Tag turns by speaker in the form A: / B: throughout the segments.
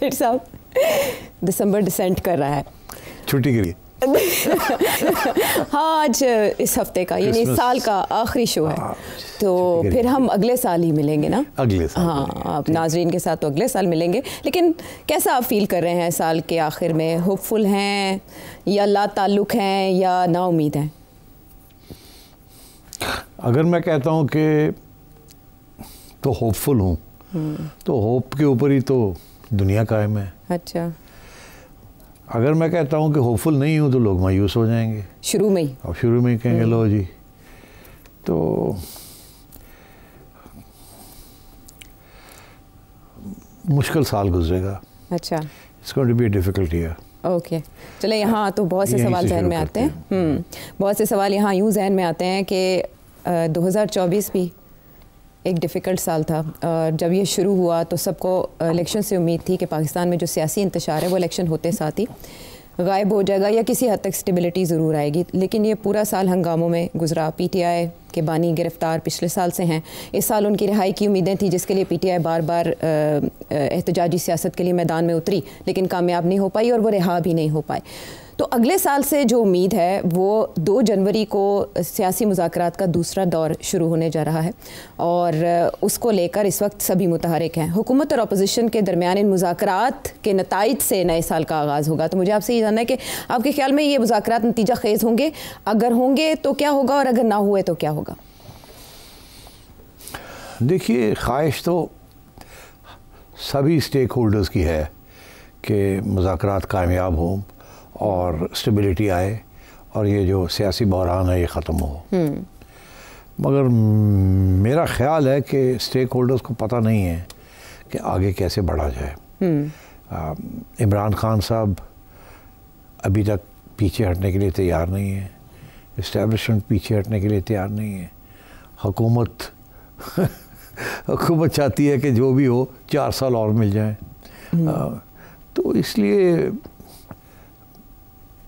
A: सेठ साहब, दिसंबर डिसेंट कर रहा है
B: छुट्टी के लिए।
A: हाँ, आज इस हफ्ते का यानी साल का आखिरी शो है, तो फिर हम अगले साल ही मिलेंगे ना।
B: अगले साल
A: हाँ, आप नाजरीन के साथ तो अगले साल मिलेंगे। लेकिन कैसा आप फील कर रहे हैं साल के आखिर में? होपफुल हैं या ला ताल्लुक़ हैं या ना उम्मीद हैं?
B: अगर मैं कहता हूँ कि तो होपफुल हूँ, तो होप के ऊपर ही तो दुनिया कायम है।
A: अच्छा।
B: अगर मैं कहता हूँ कि होपफुल नहीं हूँ तो लोग मायूस हो जाएंगे
A: शुरू में ही,
B: और शुरू में ही कहेंगे लो जी। तो मुश्किल साल गुजरेगा।
A: अच्छा,
B: it's going to be a difficult year.
A: Okay, चले यहाँ तो बहुत से सवाल जहन में आते हैं। बहुत से सवाल यहाँ यूँ जहन में आते हैं कि 2024 भी एक डिफ़िकल्ट साल था। जब ये शुरू हुआ तो सबको इलेक्शन से उम्मीद थी कि पाकिस्तान में जो सियासी इंतशार है वो इलेक्शन होते साथ ही गायब हो जाएगा या किसी हद तक स्टेबिलिटी ज़रूर आएगी। लेकिन ये पूरा साल हंगामों में गुजरा। पीटीआई के बानी गिरफ्तार पिछले साल से हैं। इस साल उनकी रिहाई की उम्मीदें थी, जिसके लिए पीटीआई बार बार एहतजाजी सियासत के लिए मैदान में उतरी, लेकिन कामयाब नहीं हो पाई और वो रिहा भी नहीं हो पाए। तो अगले साल से जो उम्मीद है वो 2 जनवरी को सियासी मुज़ाकरात का दूसरा दौर शुरू होने जा रहा है और उसको लेकर इस वक्त सभी मुतहरिक हैं। हुकूमत और अपोजिशन के दरमियान इन मुज़ाकरात के नताइज से नए साल का आगाज़ होगा। तो मुझे आपसे ये जानना है कि आपके ख्याल में ये मुज़ाकरात नतीजा खेज़ होंगे? अगर होंगे तो क्या होगा और अगर ना हुए तो क्या होगा?
B: देखिए, ख्वाहिश तो सभी स्टेक होल्डर्स की है कि मुज़ाकरात कामयाब हों और स्टेबिलिटी आए और ये जो सियासी बहरान है ये ख़त्म हो। मगर मेरा ख़्याल है कि स्टेक होल्डर्स को पता नहीं है कि आगे कैसे बढ़ा जाए। इमरान खान साहब अभी तक पीछे हटने के लिए तैयार नहीं है, इस्टेब्लिशमेंट पीछे हटने के लिए तैयार नहीं है। हुकूमत हुकूमत चाहती है कि जो भी हो 4 साल और मिल जाए। तो इसलिए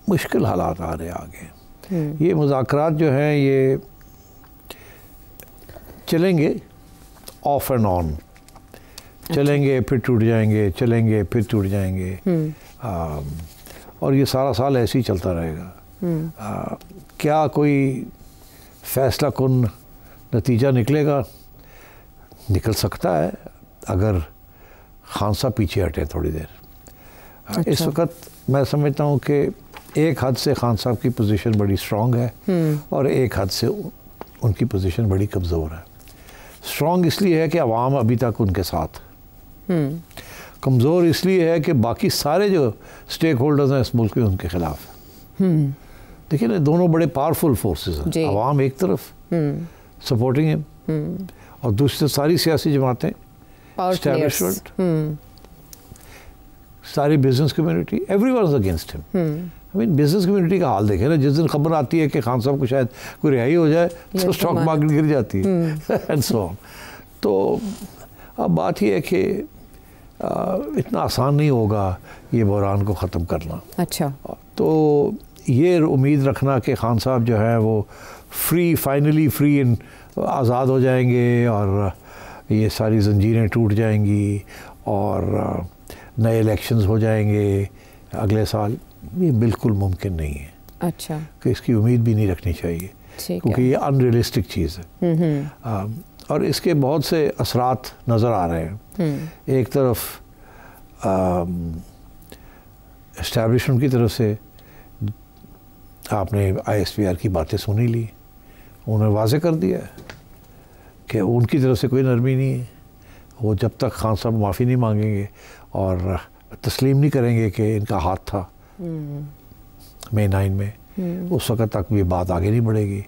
B: मुश्किल हालात आ रहे आगे। ये मुज़ाकरात जो हैं ये चलेंगे ऑफ एंड ऑन, चलेंगे फिर टूट जाएंगे, चलेंगे फिर टूट जाएंगे। और ये सारा साल ऐसे ही चलता रहेगा। क्या कोई फैसला कुन नतीजा निकलेगा? निकल सकता है अगर खान साहब पीछे हटे थोड़ी देर।
A: अच्छा।
B: इस वक्त मैं समझता हूँ कि एक हद से खान साहब की पोजीशन बड़ी स्ट्रॉन्ग है और एक हद से उनकी पोजीशन बड़ी कमज़ोर है। स्ट्रॉन्ग इसलिए है कि अवाम अभी तक उनके साथ, कमज़ोर इसलिए है कि बाकी सारे जो स्टेक होल्डर्स हैं इस मुल्क के उनके खिलाफ। देखिए ना, दोनों बड़े पावरफुल फोर्सेस हैं। अवाम एक तरफ सपोर्टिंग हिम और दूसरी तरफ सारी सियासी जमातें, एस्टैब्लिशमेंट, सारी business community, everyone is against him. I mean business community का हाल देखें ना, जिस दिन खबर आती है कि खान साहब को शायद कोई रिहाई हो जाए तो स्टॉक मार्केट गिर जाती है एंड सो ऑन। तो अब बात यह है कि इतना आसान नहीं होगा ये बहरान को ख़त्म करना।
A: अच्छा।
B: तो ये उम्मीद रखना कि खान साहब जो है वो फ्री, फाइनली फ्री एंड आज़ाद हो जाएंगे और ये सारी जंजीरें टूट जाएंगी और नए इलेक्शंस हो जाएंगे अगले साल, ये बिल्कुल मुमकिन नहीं है।
A: अच्छा।
B: कि इसकी उम्मीद भी नहीं रखनी चाहिए, क्योंकि ये अनरियलिस्टिक चीज़ है। और इसके बहुत से असरात नज़र आ रहे हैं। एक तरफ एस्टैब्लिशमेंट की तरफ से आपने ISPR की बातें सुनी ली, उन्होंने वाज़े कर दिया कि उनकी तरफ से कोई नरमी नहीं है। वो जब तक खान साहब माफ़ी नहीं मांगेंगे और तस्लीम नहीं करेंगे कि इनका हाथ था मई 9 में, उस वक़्त तक ये बात आगे नहीं बढ़ेगी।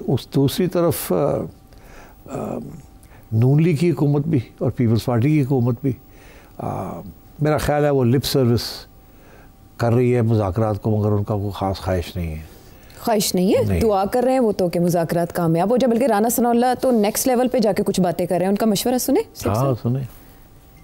B: उस दूसरी तरफ नून लीग की हुकूमत भी और पीपल्स पार्टी की हुकूमत भी मेरा ख्याल है वो लिप सर्विस कर रही है मुज़ाकरात को, मगर उनका कोई ख़ास ख्वाहिश नहीं है।
A: ख्वाहिश नहीं है, दुआ कर रहे हैं वो तो कि मुज़ाकरात कामयाब हो जाए। बल्कि राना सनाउल्लाह तो नेक्स्ट लेवल पे जाके कुछ बातें कर रहे हैं, उनका मशवरा सुने।
B: हाँ सुने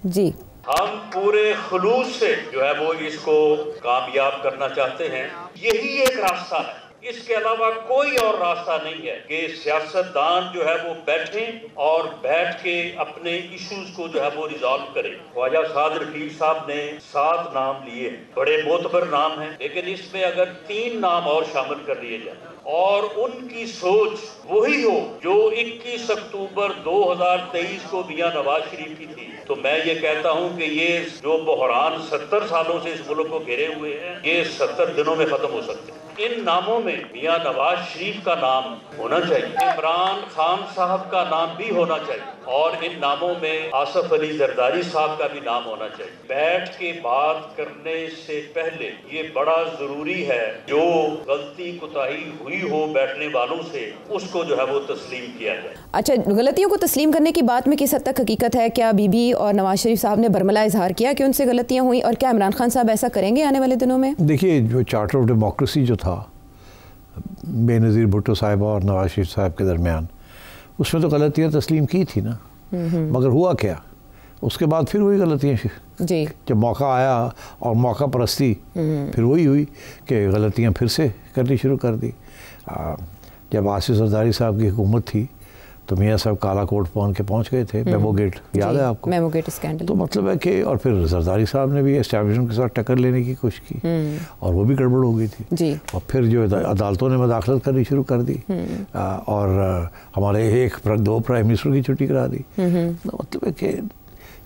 A: जी।
C: हम पूरे खुलूस से जो है वो इसको कामयाब करना चाहते हैं। यही एक रास्ता है इसके अलावा कोई और रास्ता नहीं है कि सियासतदान जो है वो बैठें और बैठ के अपने इश्यूज को जो है वो रिजॉल्व करें। ख्वाजा साद रफीक साहब ने 7 नाम लिए, बड़े मोतबर नाम हैं, लेकिन इसमें अगर 3 नाम और शामिल कर लिए जाए और उनकी सोच वही हो जो 21 अक्टूबर 2023 को मियां नवाज शरीफ की थी, तो मैं ये कहता हूं कि ये जो बहरान 70 सालों से इस मुल्क को घेरे हुए हैं, ये 70 दिनों में खत्म हो सकते हैं। इन नामों में मियां नवाज शरीफ का नाम होना चाहिए, इमरान खान साहब का नाम भी होना चाहिए और इन नामों में आसिफ अली जरदारी साहब का भी नाम होना चाहिए। बैठ के बात करने से पहले ये बड़ा जरूरी है जो गलती कोताही हुई हो बैठने वालों से, उसको जो है वो तस्लीम किया जाए।
A: अच्छा, गलतियों को तस्लीम करने की बात में किस हद तक हकीकत है? क्या बीबी और नवाज शरीफ साहब ने बरमला इजहार किया कि उनसे गलतियां हुई, और क्या इमरान खान साहब ऐसा करेंगे आने वाले दिनों में?
B: देखिए, जो चार्टर ऑफ डेमोक्रेसी जो था बेनज़ीर भुट्टो साहिबा और नवाज शरीफ साहब के दरमियान, उसमें तो गलतियाँ तस्लीम की थी ना, मगर हुआ क्या, उसके बाद फिर वही गलतियाँ जी, जब मौका आया और मौका परस्ती फिर वही हुई कि गलतियाँ फिर से करनी शुरू कर दी। जब आसिफ जरदारी साहब की हुकूमत थी तो मियाँ साहब काला कोट पहन के पहुँच गए थे, मेमो गेट याद है आपको?
A: Memo gate scandal.
B: तो मतलब है कि और फिर जरदारी साहब ने भी एस्टैब्लिशमेंट के साथ टक्कर लेने की कोशिश की और वो भी गड़बड़ हो गई थी जी। और फिर जो अदालतों ने मदाखलत करनी शुरू कर दी और हमारे 1-2 प्राइम मिनिस्टर की छुट्टी करा दी। तो मतलब है कि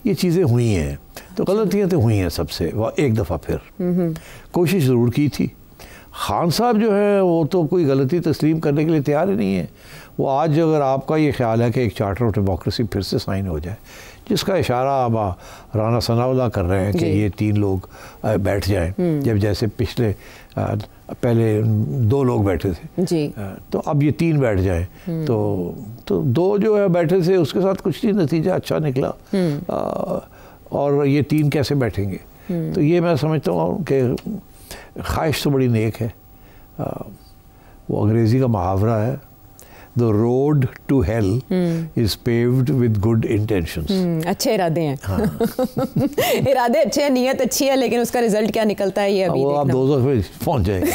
B: ये चीज़ें हुई हैं, तो गलतियाँ तो हुई हैं सबसे, वह एक दफ़ा फिर कोशिश ज़रूर की थी। खान साहब जो है वो तो कोई गलती तस्लीम करने के लिए तैयार ही नहीं है। वो आज अगर आपका ये ख्याल है कि एक चार्टर ऑफ डेमोक्रेसी फिर से साइन हो जाए, जिसका इशारा अब राना सनाउल्लाह कर रहे हैं कि ये 3 लोग बैठ जाएं, जब जैसे पिछले पहले 2 लोग बैठे थे जी, तो अब ये 3 बैठ जाएं, तो 2 जो है बैठे थे उसके साथ कुछ नहीं नतीजा अच्छा निकला, और ये 3 कैसे बैठेंगे? तो ये मैं समझता हूँ कि ख्वाहिश तो बड़ी नेक है। वो अंग्रेज़ी का मुहावरा है, the road to hell is paved with good intentions. अच्छे
A: इरादे हैं। हाँ। इरादे अच्छे हैं, नीयत अच्छी है, लेकिन उसका रिजल्ट क्या निकलता है ये अभी
B: वो आप दोज़ख में पहुंच जाएंगे।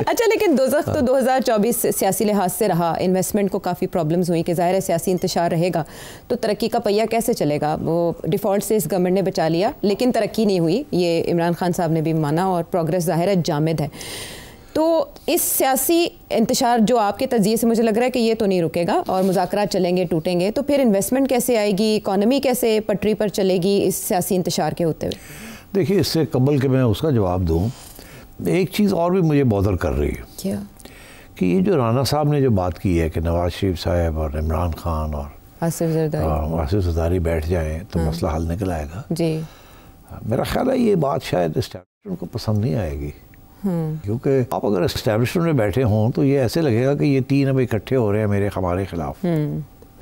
A: अच्छा, लेकिन दोज़ख तो 2024 सियासी लिहाज से रहा, इन्वेस्टमेंट को काफ़ी प्रॉब्लम्स हुई कि ज़ाहिर है सियासी इंतशार रहेगा तो तरक्की का पहिया कैसे चलेगा? वो डिफ़ॉल्ट से इस गवर्नमेंट ने बचा लिया, लेकिन तरक्की नहीं हुई, ये इमरान खान साहब ने भी माना, और प्रोग्रेस ज़ाहिर है जामिद है। तो इस सियासी इंतशार जो आपके तजिए से मुझे लग रहा है कि ये तो नहीं रुकेगा और मुज़ाकरात चलेंगे, टूटेंगे, तो फिर इन्वेस्टमेंट कैसे आएगी, इकॉनमी कैसे पटरी पर चलेगी इस सियासी इंतशार के होते हुए?
B: देखिए, इससे कबल के मैं उसका जवाब दूँ, एक चीज़ और भी मुझे बॉदर कर रही है।
A: क्या?
B: कि ये जो राना साहब ने जो बात की है कि नवाज शरीफ साहब और इमरान खान और आसिफ जरदारी बैठ जाएँ तो मसला हल निकल आएगा जी। मेरा ख्याल है ये बात शायद एस्टैब्लिशमेंट को पसंद नहीं आएगी, क्योंकि आप अगर एस्टैब्लिशमेंट में बैठे हों तो ये ऐसे लगेगा कि ये 3 अब इकट्ठे हो रहे हैं हमारे खिलाफ।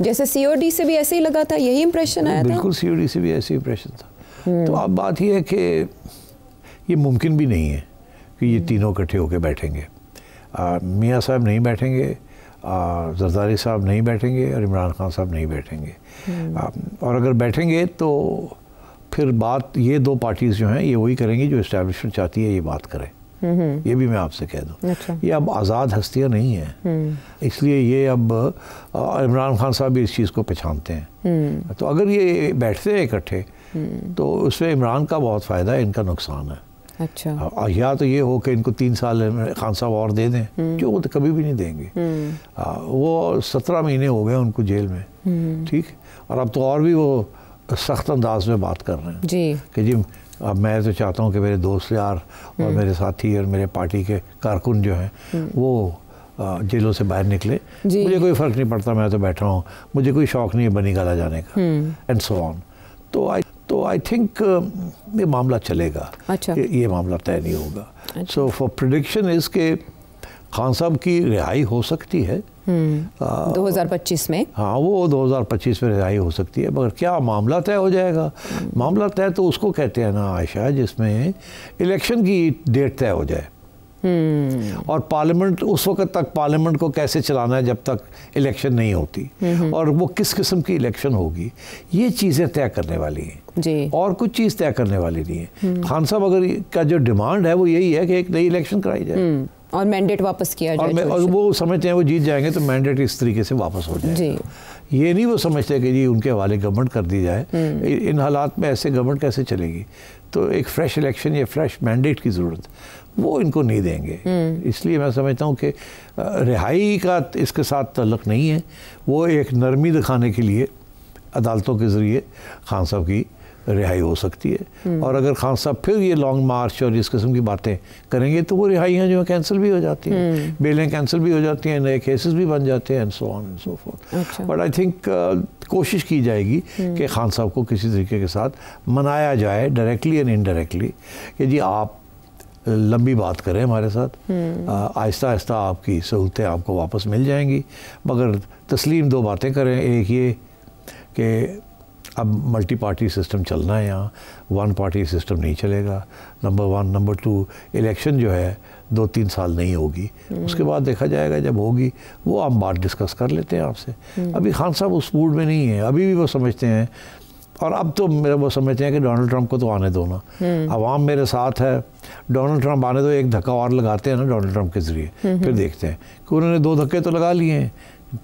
A: जैसे COD से भी ऐसे ही लगा था, यही इंप्रेशन आया था।
B: बिल्कुल, COD से भी ऐसे इंप्रेशन था। तो अब बात ये है कि ये मुमकिन भी नहीं है कि ये तीनों इकट्ठे होकर बैठेंगे। मियाँ साहब नहीं बैठेंगे, जरदारी साहब नहीं बैठेंगे और इमरान खान साहब नहीं बैठेंगे। और अगर बैठेंगे तो फिर बात ये 2 पार्टीज़ जो हैं ये वही करेंगी जो इस्टेब्लिशमेंट चाहती है ये बात करें। ये भी मैं आपसे कह दूं। अच्छा। ये अब आज़ाद हस्तियाँ नहीं हैं, इसलिए ये अब इमरान खान साहब भी इस चीज़ को पहचानते हैं। तो अगर ये बैठते हैं इकट्ठे तो उसमें इमरान का बहुत फ़ायदा है, इनका नुकसान है।
A: अच्छा।
B: या तो ये हो कि इनको 3 साल खान साहब और दे दें, जो वो तो कभी भी नहीं देंगे। वो 17 महीने हो गए उनको जेल में, ठीक, और अब तो और भी वो सख्त अंदाज में बात कर रहे हैं जी कि जी अब मैं तो चाहता हूँ कि मेरे दोस्त यार और मेरे साथी और मेरे पार्टी के कारकुन जो हैं वो जेलों से बाहर निकले, मुझे कोई फ़र्क नहीं पड़ता, मैं तो बैठा हूँ, मुझे कोई शौक़ नहीं है बनी गाला जाने का, एंड सो ऑन। तो आई थिंक ये मामला चलेगा।
A: अच्छा।
B: ये मामला तय नहीं होगा। सो फॉर प्रेडिक्शन इज़ के खान साहब की रिहाई हो सकती है
A: 2025 में।
B: हाँ, वो 2025 में रिहाई हो सकती है, मगर क्या मामला तय हो जाएगा? मामला तय तो उसको कहते हैं ना आयशा, जिसमें इलेक्शन की डेट तय हो जाए और पार्लियामेंट, उस वक्त तक पार्लियामेंट को कैसे चलाना है जब तक इलेक्शन नहीं होती, और वो किस किस्म की इलेक्शन होगी, ये चीज़ें तय करने वाली हैं जी, और कुछ चीज़ तय करने वाली नहीं है। खान साहब अगर का जो डिमांड है वो यही है कि एक नई इलेक्शन कराई जाए,
A: और मैंडेट वापस किया जाए,
B: और वो समझते हैं वो जीत जाएंगे तो मैंडेट इस तरीके से वापस हो जाएगा। ये नहीं वो समझते कि जी उनके हवाले गवर्नमेंट कर दी जाए। इन हालात में ऐसे गवर्नमेंट कैसे चलेगी? तो एक फ्रेश इलेक्शन या फ्रेश मैंडेट की ज़रूरत वो इनको नहीं देंगे। इसलिए मैं समझता हूँ कि रिहाई का इसके साथ ताल्लुक़ नहीं है, वो एक नरमी दिखाने के लिए अदालतों के ज़रिए खान साहब की रिहाई हो सकती है। और अगर खान साहब फिर ये लॉन्ग मार्च और इस किस्म की बातें करेंगे तो वो रिहाइयाँ जो है कैंसिल भी हो जाती हैं, बेलें कैंसिल भी हो जाती हैं, नए केसेस भी बन जाते हैं, and so on and so fourth. But I think कोशिश की जाएगी कि खान साहब को किसी तरीके के साथ मनाया जाए, डायरेक्टली एंड इनडायरेक्टली, कि जी आप लंबी बात करें हमारे साथ, आहिस्ता आहिस्ता आपकी सहूलतें आपको वापस मिल जाएंगी, मगर तस्लीम दो बातें करें। एक ये कि अब मल्टी पार्टी सिस्टम चलना है, यहाँ वन पार्टी सिस्टम नहीं चलेगा, number one. Number two, election जो है 2-3 साल नहीं होगी, उसके बाद देखा जाएगा, जब होगी वो हम बात डिस्कस कर लेते हैं आपसे। अभी खान साहब उस मूड में नहीं है, अभी भी वो समझते हैं, और अब तो मेरा वो समझते हैं कि डोनाल्ड ट्रंप को तो आने दो ना, अवाम मेरे साथ है, डोनाल्ड ट्रंप आने दो, एक धक्का और लगाते हैं ना डोनाल्ड ट्रंप के ज़रिए, फिर देखते हैं कि उन्होंने 2 धक्के तो लगा लिए हैं,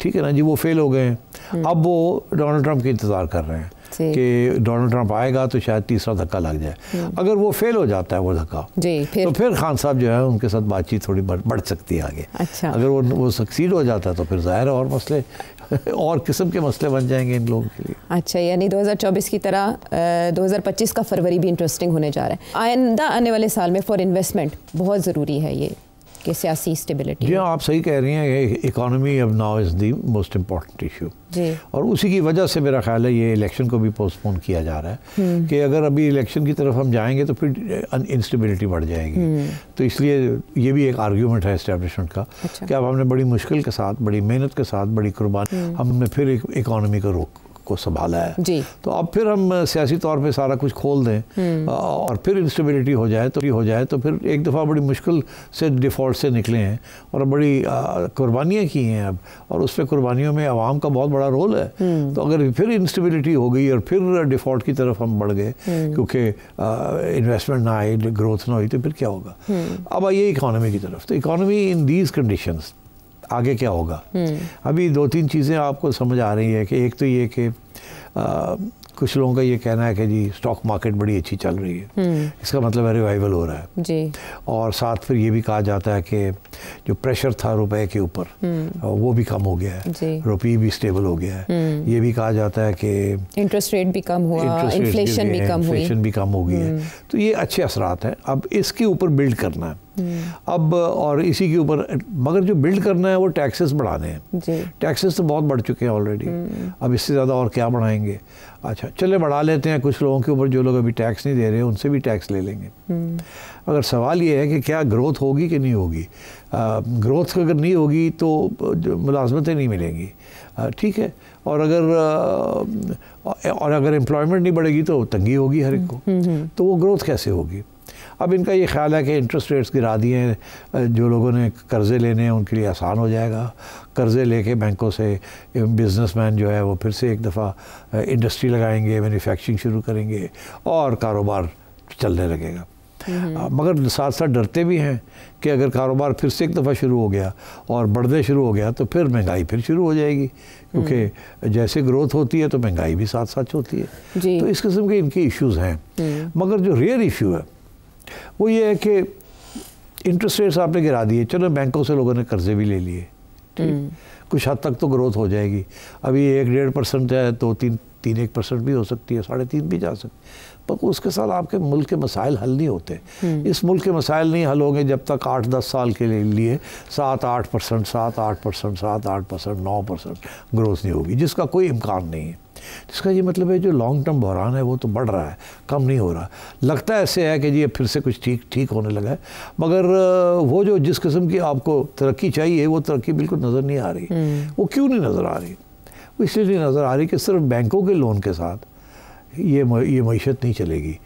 B: ठीक है ना जी, वो फेल हो गए हैं। अब वो डोनाल्ड ट्रंप का इंतज़ार कर रहे हैं कि डोनाल्ड ट्रंप आएगा तो शायद तीसरा धक्का लग जाए। अगर वो फेल हो जाता है वो धक्का, तो फिर खान साहब जो है उनके साथ बातचीत थोड़ी बढ़ सकती है आगे।
A: अच्छा।
B: अगर वो सक्सीड हो जाता है तो फिर ज़ाहिर है और मसले और किस्म के मसले बन जाएंगे इन लोगों के लिए।
A: अच्छा, यानी 2024 की तरह 2025 का फरवरी भी इंटरेस्टिंग होने जा रहा है। आइंदा आने वाले साल में फॉर इन्वेस्टमेंट बहुत ज़रूरी है ये कि सियासी स्टेबिलिटी।
B: जी आप सही कह रही हैं, इकॉनमी अब now is the most important issue, और उसी की वजह से मेरा ख्याल है ये इलेक्शन को भी पोस्टपोन किया जा रहा है कि अगर अभी इलेक्शन की तरफ हम जाएंगे तो फिर इंस्टेबिलिटी बढ़ जाएगी। तो इसलिए ये भी एक आर्ग्यूमेंट है इस्टेब्लिशमेंट का। अच्छा। कि अब हमने बड़ी मुश्किल के साथ, बड़ी मेहनत के साथ, बड़ी कुर्बानी हमने फिर इकॉनमी को संभाला है जी। तो अब फिर हम सियासी तौर पे सारा कुछ खोल दें और फिर इंस्टेबिलिटी हो जाए तो फिर एक दफ़ा बड़ी मुश्किल से डिफ़ॉल्ट से निकले हैं और बड़ी कुर्बानियाँ की हैं अब, और उस पर कुर्बानियों में आवाम का बहुत बड़ा रोल है। तो अगर फिर इंस्टेबिलिटी हो गई और फिर डिफ़ॉल्ट की तरफ हम बढ़ गए क्योंकि इन्वेस्टमेंट ना आई, ग्रोथ ना हुई, तो फिर क्या होगा? अब आइए इकॉनमी की तरफ। तो इकॉनमी इन दीज कंडीशंस आगे क्या होगा? अभी 2-3 चीज़ें आपको समझ आ रही है कि एक तो ये कि कुछ लोगों का ये कहना है कि जी स्टॉक मार्केट बड़ी अच्छी चल रही है, इसका मतलब है रिवाइवल हो रहा है जी। और साथ फिर ये भी कहा जाता है कि जो प्रेशर था रुपए के ऊपर वो भी कम हो गया है, रुपये भी स्टेबल हो गया है। ये भी कहा जाता है कि
A: इंटरेस्ट रेट भी कम हुआ, इन्फ्लेशन
B: भी कम हो गई है। तो ये अच्छे असरात हैं। अब इसके ऊपर बिल्ड करना है अब, और इसी के ऊपर, मगर जो बिल्ड करना है वो टैक्सेस बढ़ाने हैं। टैक्सेस तो बहुत बढ़ चुके हैं ऑलरेडी, अब इससे ज़्यादा और क्या बढ़ाएंगे? अच्छा चले बढ़ा लेते हैं कुछ लोगों के ऊपर, जो लोग अभी टैक्स नहीं दे रहे हैं उनसे भी टैक्स ले लेंगे। अगर सवाल ये है कि क्या ग्रोथ होगी कि नहीं होगी? ग्रोथ अगर नहीं होगी तो मुलाजमतें नहीं मिलेंगी, ठीक है, और अगर एम्प्लॉयमेंट नहीं बढ़ेगी तो तंगी होगी हर एक को, तो वो ग्रोथ कैसे होगी? अब इनका ये ख्याल है कि इंटरेस्ट रेट्स गिरा दिए हैं, जो लोगों ने कर्ज़े लेने हैं उनके लिए आसान हो जाएगा। कर्ज़े लेके बैंकों से बिजनेसमैन जो है वो फिर से एक दफ़ा इंडस्ट्री लगाएंगे, मैन्युफैक्चरिंग शुरू करेंगे और कारोबार चलने लगेगा। मगर साथ साथ डरते भी हैं कि अगर कारोबार फिर से एक दफ़ा शुरू हो गया और बढ़ने शुरू हो गया तो फिर महंगाई फिर शुरू हो जाएगी, क्योंकि जैसे ग्रोथ होती है तो महंगाई भी साथ साथ होती है। तो इस किस्म के इनके इश्यूज़ हैं। मगर जो रियल इशू है वो ये है कि इंटरेस्ट रेट्स आपने गिरा दिए, चलो बैंकों से लोगों ने कर्जे भी ले लिए, ठीक, कुछ हद तक तो ग्रोथ हो जाएगी। अभी 1-1.5% है तो 3-1% भी हो सकती है, 3.5 भी जा सकती है, पर उसके साथ आपके मुल्क के मसाइल हल नहीं होते। इस मुल्क के मसाइल नहीं हल होंगे जब तक 8-10 साल के लिए 7-8%, 9% ग्रोथ नहीं होगी, जिसका कोई इम्कान नहीं है। जिसका ये मतलब है जो लॉन्ग टर्म बहरान है वो तो बढ़ रहा है, कम नहीं हो रहा। लगता है ऐसे है कि जी फिर से कुछ ठीक होने लगा है, मगर वो जो जिस किस्म की आपको तरक्की चाहिए वो तरक्की बिल्कुल नज़र नहीं आ रही। वो क्यों नहीं नज़र आ रही? वो इसलिए नहीं नज़र आ रही कि सिर्फ बैंकों के लोन के साथ ये मईशत नहीं चलेगी,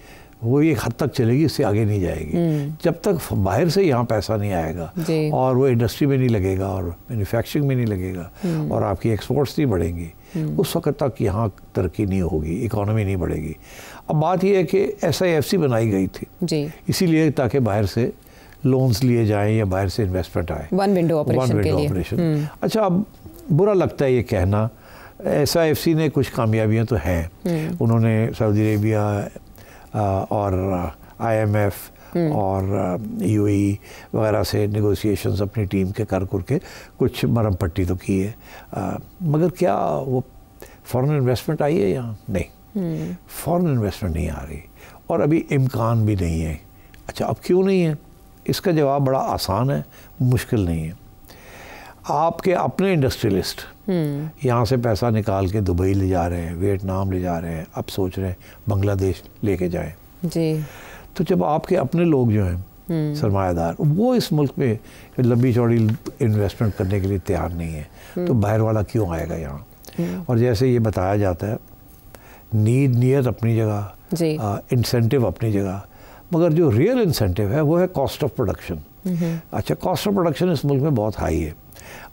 B: वो एक हद तक चलेगी, इससे आगे नहीं जाएगी। जब तक बाहर से यहाँ पैसा नहीं आएगा और वो इंडस्ट्री में नहीं लगेगा और मैन्युफैक्चरिंग में नहीं लगेगा और आपकी एक्सपोर्ट्स नहीं बढ़ेंगी, उस वक्त तक यहाँ तरक्की नहीं होगी, इकॉनमी नहीं बढ़ेगी। अब बात यह है कि SIFC बनाई गई थी इसीलिए ताकि बाहर से लोन्स लिए जाएं या बाहर से इन्वेस्टमेंट आए,
A: वन विंडो ऑपरेशन के लिए।
B: अच्छा, अब बुरा लगता है ये कहना, SIFC ने कुछ कामयाबियां तो हैं, उन्होंने सऊदी अरेबिया और IMF और UAE वगैरह से नेगोशिएशंस अपनी टीम के कर के कुछ मरम पट्टी तो की है, मगर क्या वो फॉरेन इन्वेस्टमेंट आई है यहाँ? नहीं, फॉरेन इन्वेस्टमेंट नहीं आ रही और अभी इम्कान भी नहीं है। अच्छा, अब क्यों नहीं है? इसका जवाब बड़ा आसान है, मुश्किल नहीं है। आपके अपने इंडस्ट्रियलिस्ट यहाँ से पैसा निकाल के दुबई ले जा रहे हैं, वियतनाम ले जा रहे हैं, अब सोच रहे हैं बांग्लादेश लेके जाएं जी। तो जब आपके अपने लोग जो हैं सरमायादार, वो इस मुल्क में लंबी चौड़ी इन्वेस्टमेंट करने के लिए तैयार नहीं है, तो बाहर वाला क्यों आएगा यहाँ? और जैसे ये बताया जाता है, नीयत अपनी जगह, इंसेंटिव अपनी जगह, मगर जो रियल इंसेंटिव है वो है कॉस्ट ऑफ प्रोडक्शन। अच्छा, कॉस्ट ऑफ प्रोडक्शन इस मुल्क में बहुत हाई है।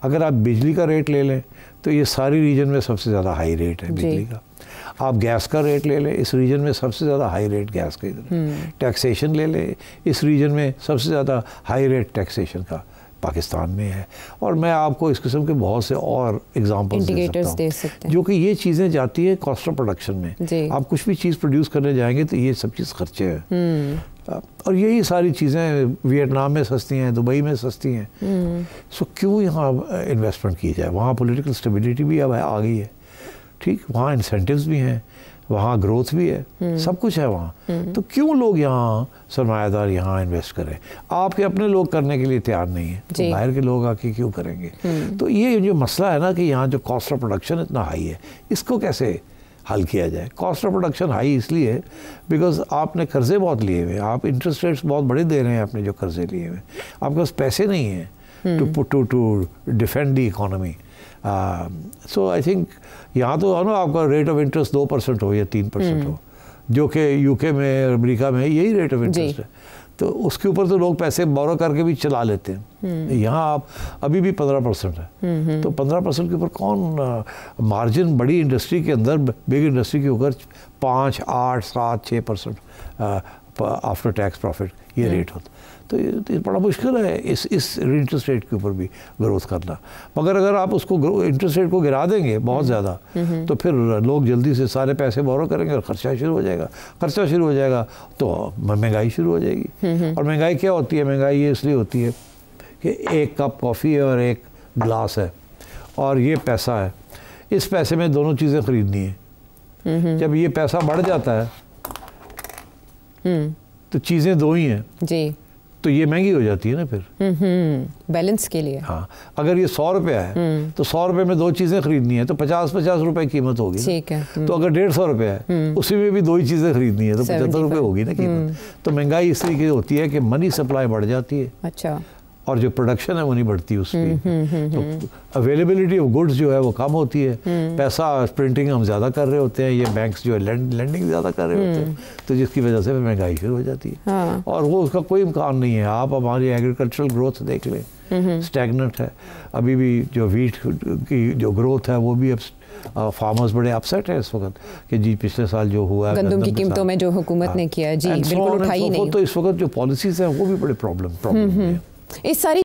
B: अगर आप बिजली का रेट ले लें तो ये सारी रीजन में सबसे ज़्यादा हाई रेट है बिजली का। आप गैस का रेट ले लें, इस रीजन में सबसे ज़्यादा हाई रेट गैस का इधर है। टैक्सेशन ले लें, इस रीजन में सबसे ज़्यादा हाई रेट टैक्सेशन का पाकिस्तान में है। और मैं आपको इस किस्म के बहुत से और एग्जांपल्स दे सकता हूँ जो कि ये चीज़ें जाती है कॉस्ट ऑफ प्रोडक्शन में। आप कुछ भी चीज़ प्रोड्यूस करने जाएंगे तो ये सब चीज़ खर्चे हैं, और यही सारी चीज़ें वियतनाम में सस्ती हैं, दुबई में सस्ती हैं। सो क्यों यहाँ इन्वेस्टमेंट की जाए? वहाँ पॉलिटिकल स्टेबिलिटी भी अब आ गई है, ठीक, वहाँ इंसेंटिव्स भी हैं, वहाँ ग्रोथ भी है, सब कुछ है वहाँ। तो क्यों लोग यहाँ सरमायादार यहाँ इन्वेस्ट करें? आपके अपने लोग करने के लिए तैयार नहीं है, तो बाहर के लोग आके क्यों करेंगे? तो ये जो मसला है ना कि यहाँ जो कॉस्ट ऑफ प्रोडक्शन इतना हाई है, इसको कैसे हल किया जाए? कॉस्ट ऑफ प्रोडक्शन हाई इसलिए है बिकॉज आपने कर्जे बहुत लिए हुए, आप इंटरेस्ट रेट्स बहुत बड़े दे रहे हैं अपने जो कर्जे लिए हुए, आपके पास पैसे नहीं हैं to defend the economy. So I think यहाँ तो ना आपका रेट ऑफ इंटरेस्ट 2% हो या 3% हो, जो कि UK में, अमेरिका में यही रेट ऑफ इंटरेस्ट है, तो उसके ऊपर तो लोग पैसे बोरो करके भी चला लेते हैं। यहाँ आप अभी भी 15% है, तो 15% के ऊपर कौन मार्जिन बड़ी इंडस्ट्री के अंदर, बिग इंडस्ट्री के ऊपर 5, 8, 7, 6% आफ्टर टैक्स प्रॉफिट ये रेट होता। तो ये बड़ा मुश्किल है इस इंटरेस्ट रेट के ऊपर भी ग्रोथ करना। मगर अगर आप उसको इंटरेस्ट रेट को गिरा देंगे बहुत ज़्यादा, तो फिर लोग जल्दी से सारे पैसे बोरो करेंगे और खर्चा शुरू हो जाएगा। खर्चा शुरू हो जाएगा तो महंगाई शुरू हो जाएगी। और महंगाई क्या होती है? महंगाई ये इसलिए होती है कि एक कप कॉफ़ी है और एक गिलास है और ये पैसा है, इस पैसे में दोनों चीज़ें खरीदनी है। जब ये पैसा बढ़ जाता है तो चीज़ें दो ही हैं जी, तो ये महंगी हो जाती है ना फिर
A: बैलेंस के लिए।
B: हाँ, अगर ये 100 रुपया है तो 100 रुपये में 2 चीज़ें खरीदनी है तो 50 रुपए कीमत होगी, ठीक है। तो अगर 150 रुपये है उसी में भी 2 ही चीज़ें खरीदनी है तो 75 रुपये होगी ना कीमत। तो महंगाई इस तरीके होती है कि मनी सप्लाई बढ़ जाती है, अच्छा, और जो प्रोडक्शन है वो नहीं बढ़ती उसकी। तो अवेलेबिलिटी ऑफ गुड्स जो है वो कम होती है, पैसा प्रिंटिंग हम ज़्यादा कर रहे होते हैं, ये बैंक्स जो है लेंडिंग ज़्यादा कर रहे होते हैं, तो जिसकी वजह से महंगाई शुरू हो जाती है। हाँ। और वो उसका कोई इम्कान नहीं है। आप हमारी एग्रीकल्चरल ग्रोथ देख लें, स्टैगनेंट है अभी भी। जो वीट की जो ग्रोथ है वो भी अब फार्मर्स बड़े अपसेट है इस वक्त कि जी पिछले साल जो हुआ
A: गंदम की कीमतों में जो हुकूमत ने किया जी बिल्कुल उठाई नहीं।
B: तो इस वक्त जो पॉलिसीज हैं वो भी बड़े प्रॉब्लम है। इस सारी